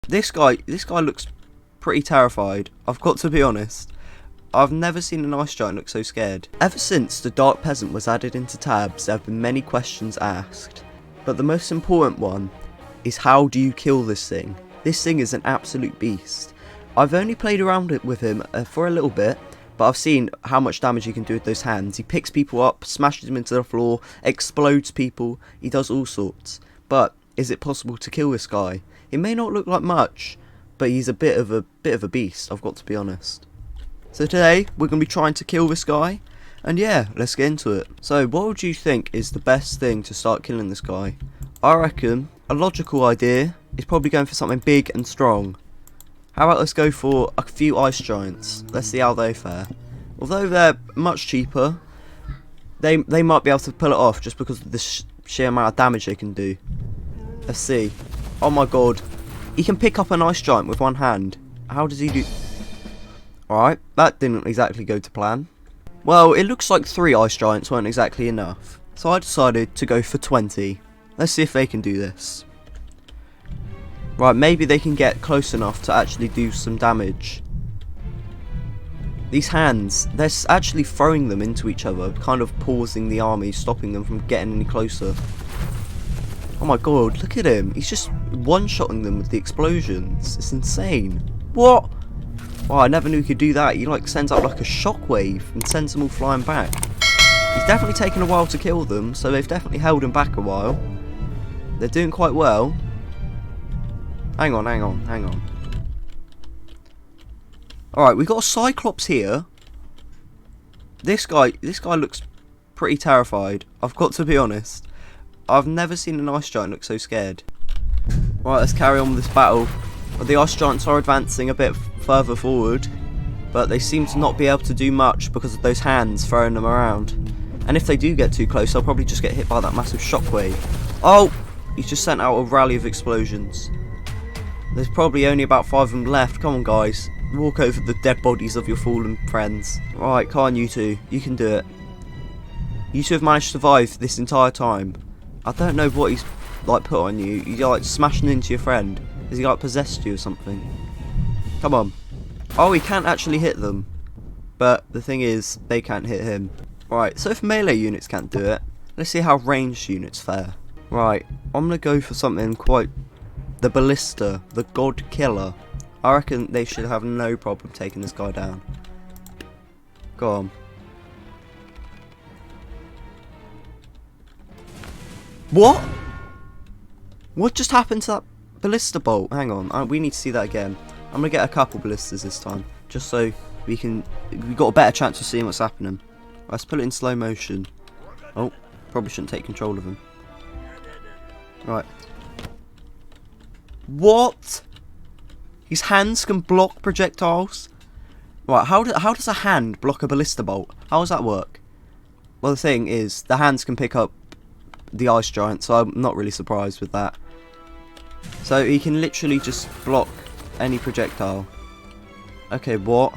This guy looks pretty terrified. I've got to be honest. I've never seen an ice giant look so scared. Ever since the Dark Peasant was added into tabs, there have been many questions asked. But the most important one is, how do you kill this thing? This thing is an absolute beast. I've only played around with him for a little bit, but I've seen how much damage he can do with those hands. He picks people up, smashes them into the floor, explodes people, he does all sorts. But is it possible to kill this guy? It may not look like much, but he's a bit of a beast, I've got to be honest. So today we're going to be trying to kill this guy, and yeah, let's get into it. So what would you think is the best thing to start killing this guy? I reckon a logical idea is probably going for something big and strong. How about let's go for a few ice giants. Let's see how they fare. Although they're much cheaper, they might be able to pull it off just because of the sheer amount of damage they can do. Let's see. Oh my god. He can pick up an ice giant with one hand. How does he do... Alright, that didn't exactly go to plan. Well, it looks like 3 ice giants weren't exactly enough. So I decided to go for 20. Let's see if they can do this. Right, maybe they can get close enough to actually do some damage. These hands, they're actually throwing them into each other, kind of pausing the army, stopping them from getting any closer. Oh my god, look at him. He's just one-shotting them with the explosions. It's insane. What? Wow, I never knew he could do that. He like sends out like a shockwave and sends them all flying back. He's definitely taken a while to kill them, so they've definitely held him back a while. They're doing quite well. Hang on. Alright, we've got a Cyclops here. This guy looks pretty terrified. I've got to be honest. I've never seen an ice giant look so scared. Right, let's carry on with this battle. The ice giants are advancing a bit further forward, but they seem to not be able to do much because of those hands throwing them around. And if they do get too close, they'll probably just get hit by that massive shockwave. Oh! He's just sent out a rally of explosions. There's probably only about 5 of them left. Come on, guys. Walk over the dead bodies of your fallen friends. Right, come on, you two. You can do it. You two have managed to survive this entire time. I don't know what he's like put on you. You're like smashing into your friend. Has he like possessed you or something? Come on. Oh, he can't actually hit them. But the thing is, they can't hit him. Right, so if melee units can't do it, let's see how ranged units fare. Right, I'm going to go for something quite... The Ballista, the God Killer. I reckon they should have no problem taking this guy down. Go on. What? What just happened to that ballista bolt? Hang on, we need to see that again. I'm going to get a couple ballistas this time, just so we've got a better chance of seeing what's happening. Let's put it in slow motion. Oh, probably shouldn't take control of him. Right. What? His hands can block projectiles? Right, how does a hand block a ballista bolt? How does that work? Well, the thing is, the hands can pick up the ice giant, so I'm not really surprised with that. So he can literally just block any projectile. Okay, what?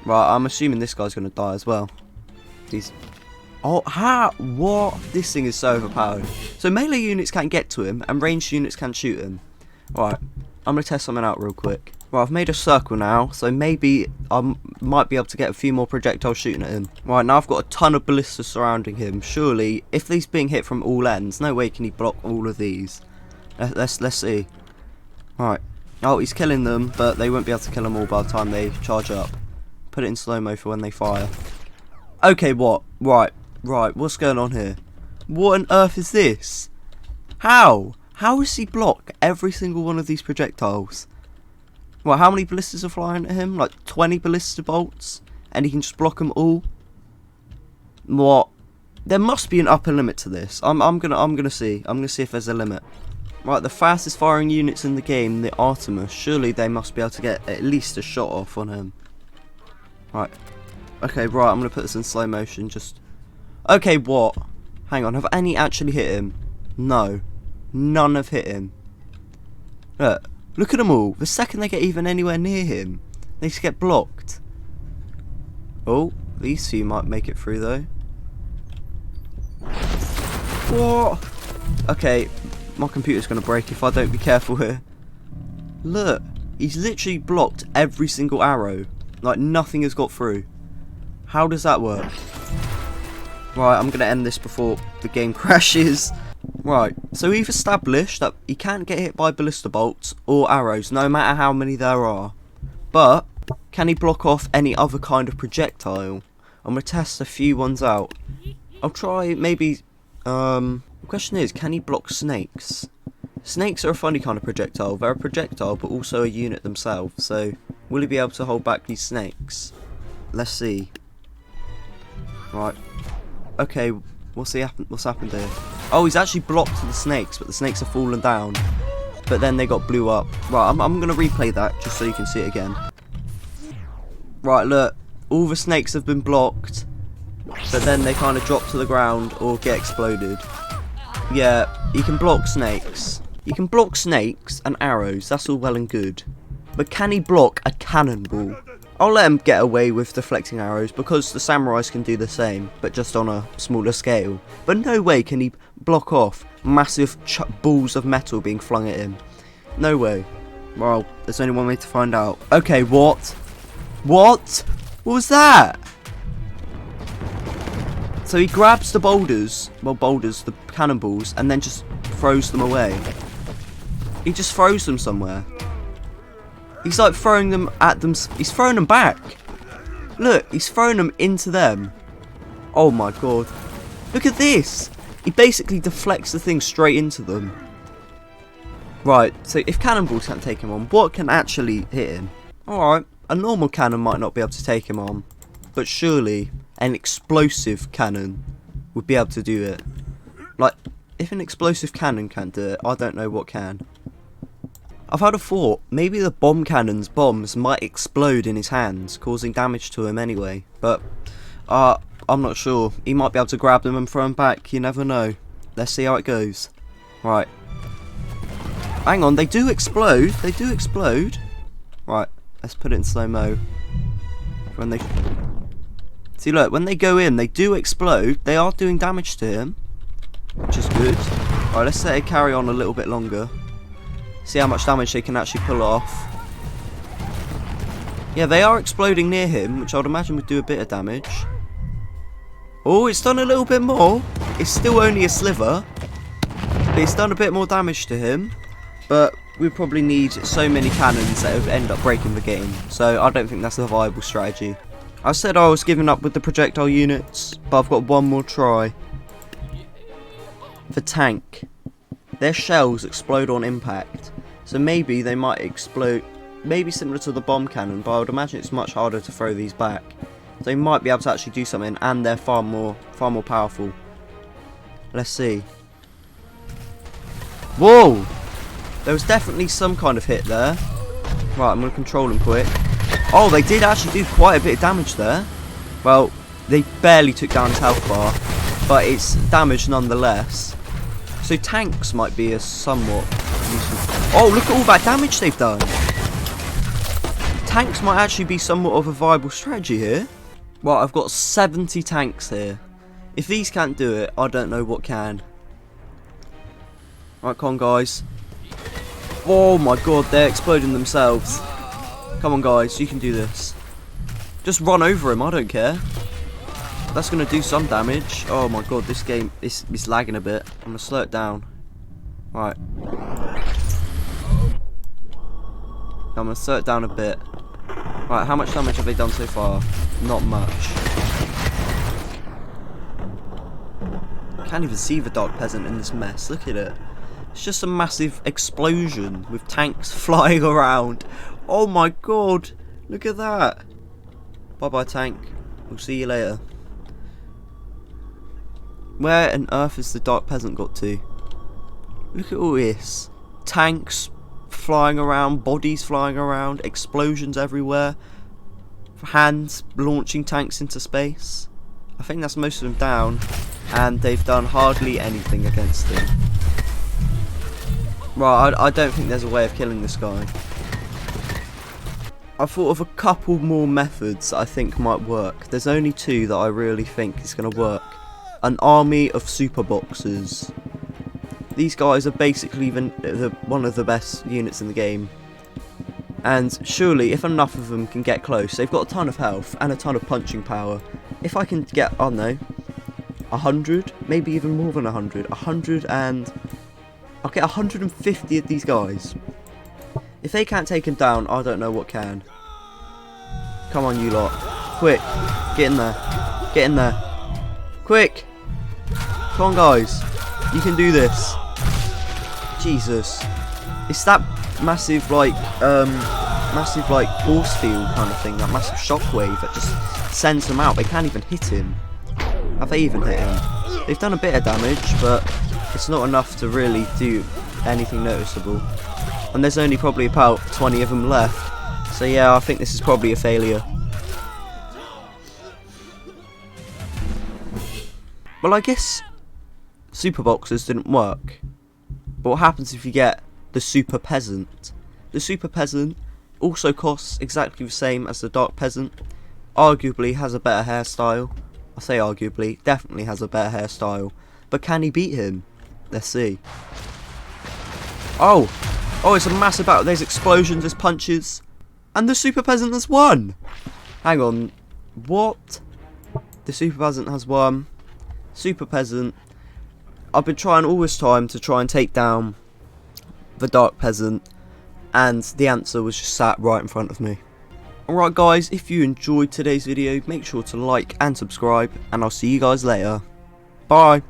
Right, I'm assuming this guy's going to die as well. He's... Oh, how? What? This thing is so overpowered. So melee units can't get to him, and ranged units can't shoot him. Right, I'm going to test something out real quick. Right, I've made a circle now, so maybe I might be able to get a few more projectiles shooting at him. Right, now I've got a ton of ballistas surrounding him. Surely, if he's being hit from all ends, no way can he block all of these. Let's see. Right. Oh, he's killing them, but they won't be able to kill them all by the time they charge up. Put it in slow-mo for when they fire. Okay, what? Right, what's going on here? What on earth is this? How? How does he block every single one of these projectiles? Well, how many ballistas are flying at him? Like 20 ballista bolts? And he can just block them all? What? There must be an upper limit to this. I'm gonna see. I'm gonna see if there's a limit. Right, the fastest firing units in the game, the Artemis. Surely they must be able to get at least a shot off on him. Right. Okay, right, I'm gonna put this in slow motion, just... Okay, what? Hang on, have any actually hit him? No. None have hit him. Look at them all. The second they get even anywhere near him, they just get blocked. Oh, these two might make it through though. What? Okay, my computer's gonna break if I don't be careful here. Look, he's literally blocked every single arrow. Like, nothing has got through. How does that work? Right, I'm going to end this before the game crashes. Right, so we've established that he can't get hit by ballista bolts or arrows, no matter how many there are. But, can he block off any other kind of projectile? I'm going to test a few ones out. I'll try, maybe, the question is, can he block snakes? Snakes are a funny kind of projectile. They're a projectile, but also a unit themselves, so will he be able to hold back these snakes? Let's see. Right. Okay, what's happened here? Oh, he's actually blocked the snakes, but the snakes have fallen down. But then they got blew up. Right, I'm going to replay that, just so you can see it again. Right, look. All the snakes have been blocked, but then they kind of drop to the ground or get exploded. Yeah, you can block snakes. You can block snakes and arrows, that's all well and good. But can he block a cannonball? I'll let him get away with deflecting arrows because the samurais can do the same, but just on a smaller scale. But no way can he block off massive balls of metal being flung at him. No way. Well, there's only one way to find out. Okay, what? What? What was that? So he grabs the boulders, the cannonballs, and then just throws them away. He just throws them somewhere. He's like throwing them at them. He's throwing them back. Look, he's throwing them into them. Oh my god. Look at this. He basically deflects the thing straight into them. Right, so if cannonballs can't take him on, what can actually hit him? Alright, a normal cannon might not be able to take him on. But surely an explosive cannon would be able to do it. Like, if an explosive cannon can't do it, I don't know what can. I've had a thought, maybe the bomb cannon's bombs might explode in his hands, causing damage to him anyway. But, I'm not sure. He might be able to grab them and throw them back, you never know. Let's see how it goes. Right. Hang on, they do explode. They do explode. Right, let's put it in slow-mo. When they... See, look, when they go in, they do explode. They are doing damage to him, which is good. Alright, let's let it carry on a little bit longer. See how much damage they can actually pull off. Yeah, they are exploding near him, which I would imagine would do a bit of damage. Oh, it's done a little bit more. It's still only a sliver, but it's done a bit more damage to him. But we probably need so many cannons that it would end up breaking the game. So I don't think that's a viable strategy. I said I was giving up with the projectile units, but I've got one more try. The tank. Their shells explode on impact, so maybe they might explode, maybe similar to the bomb cannon, but I would imagine it's much harder to throw these back. So they might be able to actually do something, and they're far more powerful. Let's see. Whoa! There was definitely some kind of hit there. Right, I'm going to control them quick. Oh, they did actually do quite a bit of damage there. Well, they barely took down his health bar, but it's damage nonetheless. So tanks might be a somewhat useful... Oh, look at all that damage they've done. Tanks might actually be somewhat of a viable strategy here. Well, I've got 70 tanks here. If these can't do it, I don't know what can. Right, come on, guys. Oh my god, they're exploding themselves. Come on, guys, you can do this. Just run over him, I don't care. That's going to do some damage. Oh my god, this game is lagging a bit. I'm going to slow it down. Right. I'm going to slow it down a bit. Right, how much damage have they done so far? Not much. Can't even see the Dark Peasant in this mess. Look at it. It's just a massive explosion with tanks flying around. Oh my god. Look at that. Bye-bye, tank. We'll see you later. Where on earth has the Dark Peasant got to? Look at all this. Tanks flying around, bodies flying around, explosions everywhere. Hands launching tanks into space. I think that's most of them down. And they've done hardly anything against him. Right, I don't think there's a way of killing this guy. I thought of a couple more methods that I think might work. There's only two that I really think is going to work. An army of super boxers. These guys are basically one of the best units in the game. And surely, if enough of them can get close, they've got a ton of health and a ton of punching power. If I can get, I don't know, 100, maybe even more than 100, 100 and... I'll get 150 of these guys. If they can't take him down, I don't know what can. Come on, you lot. Quick. Get in there. Get in there. Quick. Come on, guys. You can do this. Jesus. It's that massive, like force field kind of thing. That massive shockwave that just sends them out. They can't even hit him. Have they even hit him? They've done a bit of damage, but it's not enough to really do anything noticeable. And there's only probably about 20 of them left. So yeah, I think this is probably a failure. Well, I guess super boxers didn't work. But what happens if you get the super peasant? The super peasant also costs exactly the same as the dark peasant. Arguably has a better hairstyle. I say arguably, definitely has a better hairstyle. But can he beat him? Let's see. Oh, it's a massive battle. There's explosions, there's punches. And the super peasant has won. Hang on. What? The super peasant has won. Super peasant. I've been trying all this time to try and take down the dark peasant. And the answer was just sat right in front of me. Alright guys, if you enjoyed today's video, make sure to like and subscribe. And I'll see you guys later. Bye.